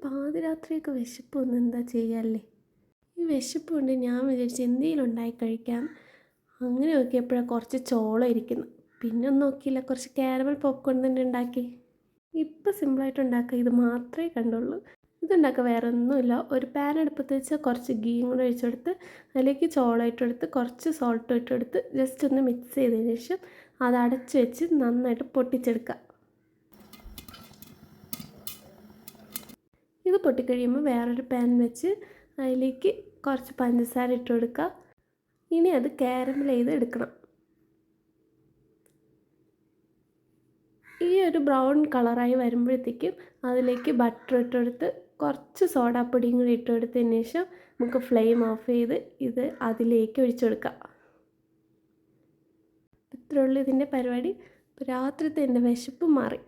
പാതിരാത്രിയൊക്കെ വിശപ്പ് വന്ന് എന്താ ചെയ്യാല്ലേ? ഈ വിശപ്പ് കൊണ്ട് ഞാൻ വിചാരിച്ചു എന്തെങ്കിലും ഉണ്ടാക്കി കഴിക്കാം. അങ്ങനെ നോക്കിയപ്പോഴാണ് കുറച്ച് ചോളം ഇരിക്കുന്നു. പിന്നെ ഒന്നും നോക്കിയില്ല, കുറച്ച് കാരമൽ പോപ്കോൺ തന്നെ ഉണ്ടാക്കി. ഇപ്പം സിമ്പിളായിട്ട് ഉണ്ടാക്കുക ഇത് മാത്രമേ കണ്ടുള്ളൂ. ഇതുണ്ടാക്കുക വേറെ ഒന്നുമില്ല. ഒരു പാൻ അടുപ്പത്ത് വെച്ച് കുറച്ച് ഗീയും കൂടെ ഒഴിച്ചെടുത്ത് അതിലേക്ക് ചോളം ഇട്ടെടുത്ത് കുറച്ച് സോൾട്ടും ഇട്ടെടുത്ത് ജസ്റ്റ് ഒന്ന് മിക്സ് ചെയ്തതിന് ശേഷം അത് അടച്ച് വെച്ച് നന്നായിട്ട് പൊട്ടിച്ചെടുക്കുക. ഇത് പൊട്ടിക്കഴിയുമ്പോൾ വേറൊരു പാൻ വെച്ച് അതിലേക്ക് കുറച്ച് പഞ്ചസാര ഇട്ട് കൊടുക്കുക. ഇനി അത് കാരമൽ ചെയ്ത് എടുക്കണം. ഈ ഒരു ബ്രൗൺ കളറായി വരുമ്പോഴത്തേക്കും അതിലേക്ക് ബട്ടർ ഇട്ടെടുത്ത് കുറച്ച് സോഡാപ്പൊടിയും കൂടി ഇട്ടെടുത്തതിന് ശേഷം നമുക്ക് ഫ്ലെയിം ഓഫ് ചെയ്ത് ഇത് അതിലേക്ക് ഒഴിച്ചു കൊടുക്കാം. ഇത്രയേ ഉള്ളൂ ഇതിൻ്റെ പരിപാടി. രാത്രിത്തെ എൻ്റെ വിശപ്പ് മാറി.